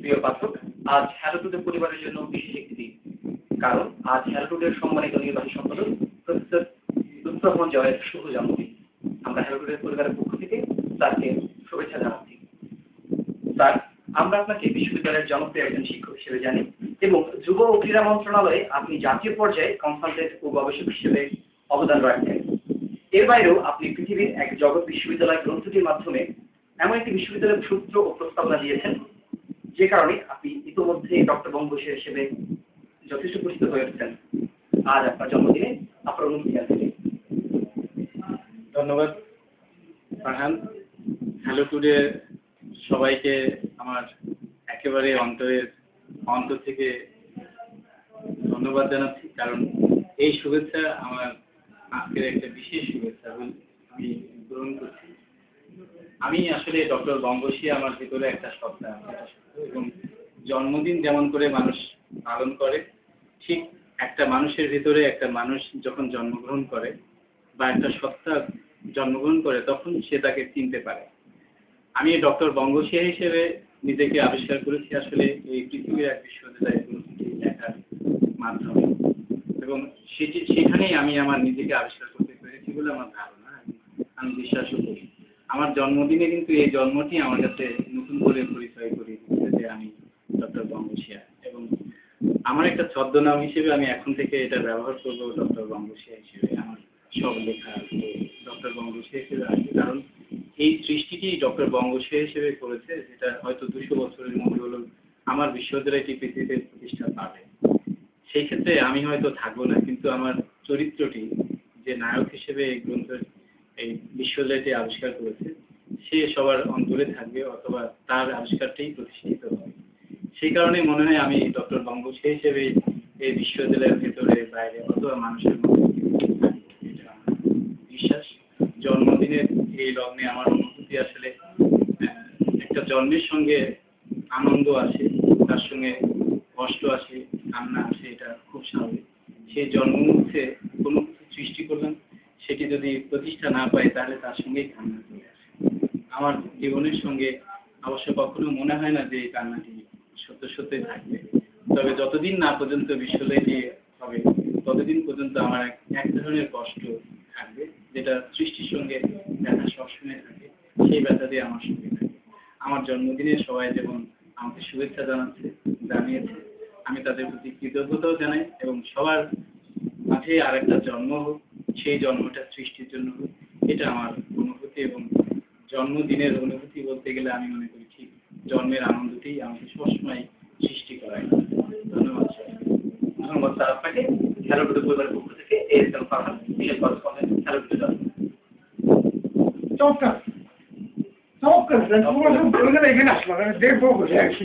প্রিয় পাঠক, আজ hello today পরিবারের জন্য বিশেষ একটি দিন। কারণ আজ হ্যালো টুডের সম্মানিত নির্বাহী সম্পাদক প্রফেসর লুৎফর রহমান জয়ের শুভ জন্মদিন। আমরা হ্যালো টুডের পরিবারের পক্ষ থেকে স্যারকে শুভেচ্ছা জানাচ্ছি। স্যার, আমরা আপনাকে বিশ্ববিদ্যালয়ের জনপ্রিয় একজন শিক্ষক হিসেবে জানি এবং যুব ও ক্রীড়া মন্ত্রণালয়ে আপনি জাতীয় পর্যায়ে কনসালটেন্ট ও গবেষক হিসেবে অবদান রাখছেন। এর বাইরেও আপনি পৃথিবীর এক জগৎ বিশ্ববিদ্যালয় গ্রন্থটির মাধ্যমে এমন একটি বিশ্ববিদ্যালয়ের সূত্র ও প্রস্তাবনা দিয়েছেন, যে কারণে আপনি ইতিমধ্যে ডক্টর বঙ্গবন্ধু হিসেবে যথেষ্ট পরিচিত হয়ে উঠছেন। আজ আপনার জন্মদিনে আপনার অনুমতি আছে। ধন্যবাদ ফারহান। হ্যালো টুডে সবাইকে আমার একেবারে অন্তর থেকে ধন্যবাদ জানাচ্ছি, কারণ এই শুভেচ্ছা আমার আজকের একটা বিশেষ শুভেচ্ছা আমি গ্রহণ করছি। আমি আসলে ডক্টর বঙ্গবন্ধু আমার ভিতরে একটা সত্তা এবং জন্মদিন যেমন করে মানুষ পালন করে, ঠিক একটা মানুষের ভিতরে একটা মানুষ যখন জন্মগ্রহণ করে বা একটা সত্তা জন্মগ্রহণ করে তখন সে তাকে চিনতে পারে। আমি ডক্টর বঙ্গবন্ধু হিসেবে নিজেকে আবিষ্কার করেছি আসলে এই পৃথিবীর এক বিশ্ববিদ্যালয়ের গ্রন্থটি লেখার মাধ্যমে, এবং সেখানেই আমি আমার নিজেকে আবিষ্কার করতে পেরেছি বলে আমার ধারণা। আমি বিশ্বাসও করি আমার জন্মদিনে কিন্তু এই জন্মটি আমার কাছে নতুন করে পরিচয় করিয়ে দিচ্ছে যে আমি ডক্টর বঙ্গবন্ধু, এবং আমার একটা ছদ্মনাম হিসেবে আমি এখন থেকে এটা ব্যবহার করবো ডক্টর বঙ্গবন্ধু হিসেবে। আমার সব লেখা ডক্টর বঙ্গবন্ধু হিসেবে আসবে, কারণ এই সৃষ্টিটি ডক্টর বঙ্গবন্ধু হিসেবে করেছে, যেটা হয়তো 200 বছরের মধ্যে হলো আমার বিশ্ববিদ্যালয়টি পৃথিবীতে প্রতিষ্ঠা পাবে। সেই ক্ষেত্রে আমি হয়তো থাকবো না, কিন্তু আমার চরিত্রটি যে নায়ক হিসেবে এই গ্রন্থের এই বিশ্ববিদ্যালয়টি আবিষ্কার করেছে সে সবার অন্তরে থাকবে, অথবা তার আবিষ্কারটাই প্রতিষ্ঠিত হবে। সেই কারণে মনে হয় আমি ডক্টর বঙ্গবন্ধু হিসেবে এই বিশ্ববিদ্যালয়ের ভেতরে বাইরে অথবা মানুষের মধ্যে এটা আমার বিশ্বাস। জন্মদিনের এই লগ্নে আমার অনুভূতি আসলে একটা জন্মের সঙ্গে আনন্দ আসে, তার সঙ্গে কষ্ট আসে, কান্না আসে, এটা খুব স্বাভাবিক। সেই জন্ম মুহূর্তে কোনো কিছু সৃষ্টি করলাম, সেটি যদি প্রতিষ্ঠা না পায় তাহলে তার সঙ্গেই কান্না চলে আসে। আমার জীবনের সঙ্গে অবশ্য কখনো মনে হয় না যে এই কান্নাটি সত্যই থাকবে, তবে যতদিন না পর্যন্ত বিশ্ববিদ্যালয়টি হবে ততদিন পর্যন্ত আমার এক ধরনের কষ্ট থাকবে, যেটা সৃষ্টির সঙ্গে ব্যথা সবসময় থাকে, সেই ব্যথা দিয়ে আমার সঙ্গে থাকে। আমার জন্মদিনে সবাই যেমন আমাকে শুভেচ্ছা জানিয়েছে, আমি তাদের প্রতি কৃতজ্ঞতাও জানাই, এবং সবার মাঝে আর একটা জন্ম হোক, সেই জন্মটা সৃষ্টির জন্য হোক, এটা আমার অনুভূতি। এবং জন্মদিনের অনুভূতি বলতে গেলে আমি মনে করি ঠিক জন্মের আনন্দটি আমাকে সবসময় সৃষ্টি করায়। ধন্যবাদ স্যার। ধন্যবাদ স্যার আপনাকে। হ্যালো টুডে পরিবারের পক্ষ থেকে এএসএম ফারহান, বিশেষ করেসপন্ডেন্ট, হ্যালো টুডে। চমৎকার চমৎকার এখানে আসলাম, দেখবো বলে আর কি।